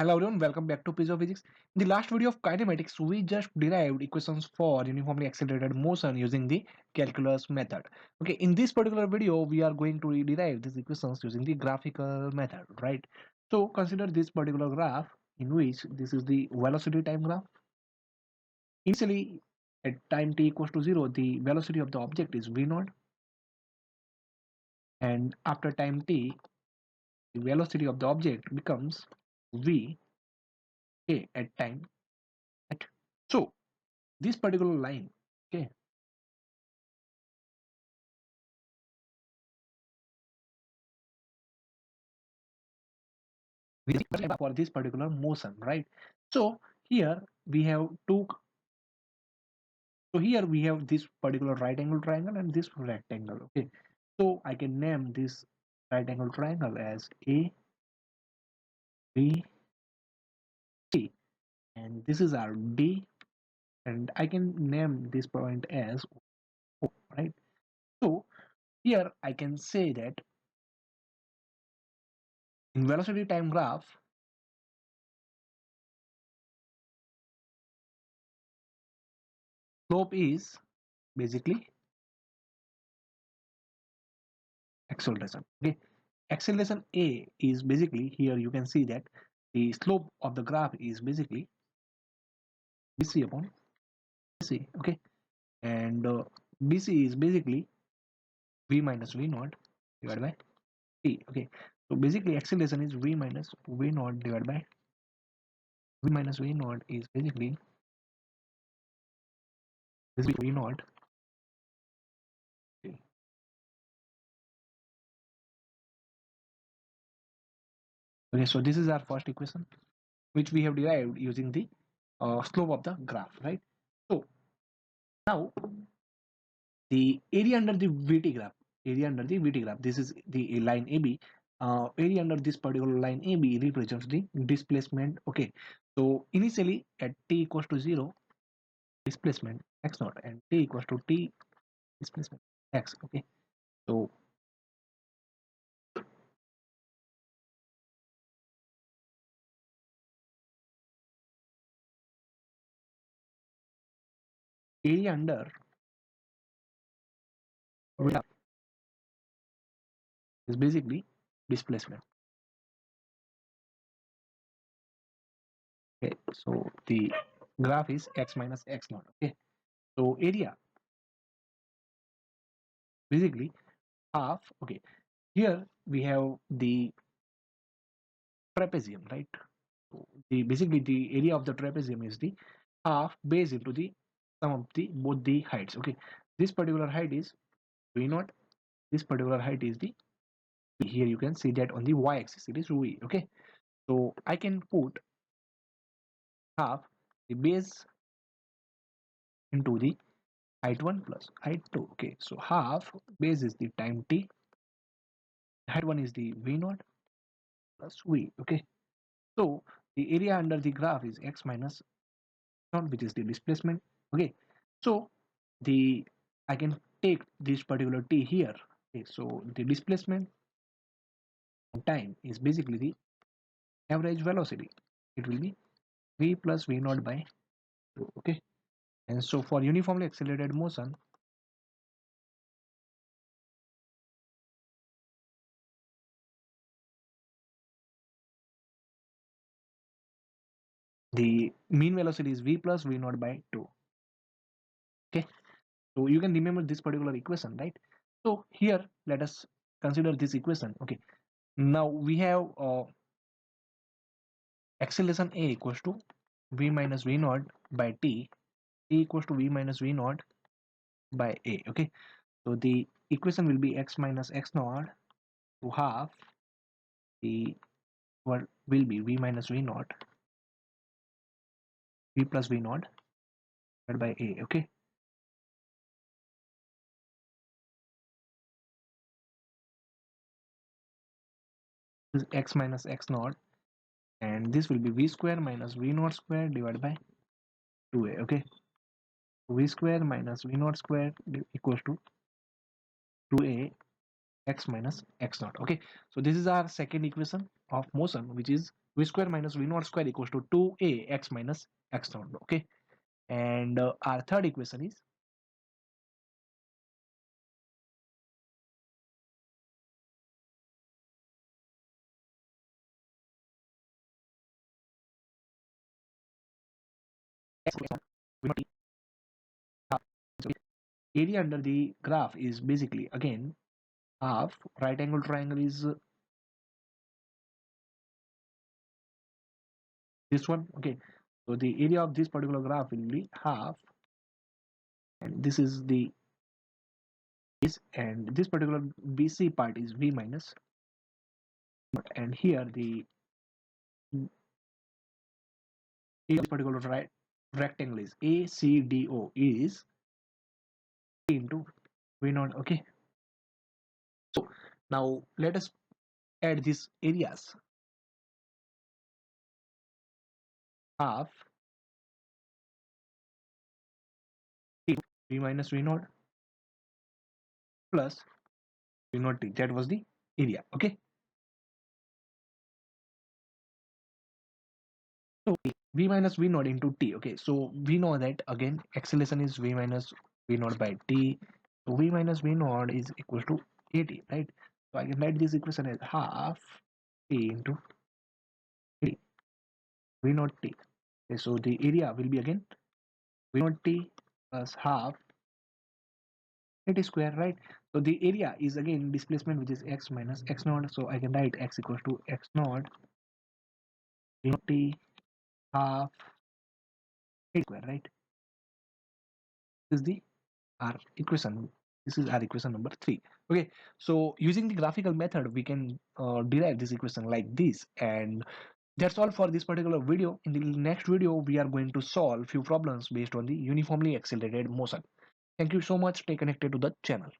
Hello everyone, welcome back to Piece of Physics. In the last video of kinematics, we just derived equations for uniformly accelerated motion using the calculus method. Okay, in this particular video, we are going to derive these equations using the graphical method, right? So consider this particular graph in which this is the velocity time graph. Initially, at time t equals to 0, the velocity of the object is v naught, and after time t, the velocity of the object becomes v a at time. Right? So this particular line, okay, for this particular motion, right? So here we have two. So here we have this particular right angle triangle and this rectangle. Okay, so I can name this right angle triangle as A, B, C, and this is our D, and I can name this point as O, right? So here I can say that in velocity time graph, slope is basically acceleration. Okay, acceleration A is basically, here you can see that the slope of the graph is basically BC upon BC. Okay, and BC is basically V minus V naught divided by T. Okay, so basically acceleration is V minus V naught divided by V minus V naught is basically this is V naught. Okay, okay, so this is our first equation which we have derived using the slope of the graph, right? So now the area under the VT graph, this is the line AB. Area under this particular line AB represents the displacement. Okay, so initially at t equals to 0, displacement x naught, and t equals to t, displacement x. Okay, so area under graph is basically displacement. Okay, so the graph is x minus x naught. Okay, so area basically half. Okay, here we have the trapezium, right? So the basically the area of the trapezium is the half base into the sum of the both the heights. Okay, this particular height is v naught. This particular height is the, here you can see that on the y-axis it is v. Okay, so I can put half the base into the height 1 plus height 2. Okay, so half base is the time t, height 1 is the v naught plus v. Okay, so the area under the graph is x minus naught, which is the displacement. Okay, so the I can take this particular t here. Okay, so the displacement time is basically the average velocity. It will be v plus v naught by 2. Okay, and so for uniformly accelerated motion, the mean velocity is v plus v naught by 2. Okay, so you can remember this particular equation, right? So here let us consider this equation. Okay, now we have acceleration A equals to v minus v naught by t, t equals to v minus v naught by a. Okay, so the equation will be x minus x naught to half the, what will be v minus v naught, v plus v naught divided by a. Okay, this is x minus x naught, and this will be v square minus v naught square divided by 2a. Okay, v square minus v naught square equals to 2a x minus x naught. Okay, so this is our second equation of motion, which is v square minus v naught square equals to 2a x minus x naught. Okay, and our third equation is x v naught t half. So area under the graph is basically again half. Right angle triangle is this one. Okay, so the area of this particular graph will be half, and this is the is, and this particular BC part is v minus, and here the area of this particular rectangle is ACDO is into v naught. Okay, so now let us add these areas. Half v minus v naught plus v naught t, that was the area. Okay, so v minus v naught into t. Okay, so we know that again acceleration is v minus v naught by t, so v minus v naught is equal to at, right? So I can write this equation as half t into t, v naught t. Okay, so the area will be again v naught t plus half at square, right? So the area is again displacement, which is x minus x naught, so I can write x equals to x naught v naught t half a square, right? This is the our equation. This is our equation number 3. Okay, so using the graphical method, we can derive this equation like this, and that's all for this particular video. In the next video, we are going to solve few problems based on the uniformly accelerated motion. Thank you so much. Stay connected to the channel.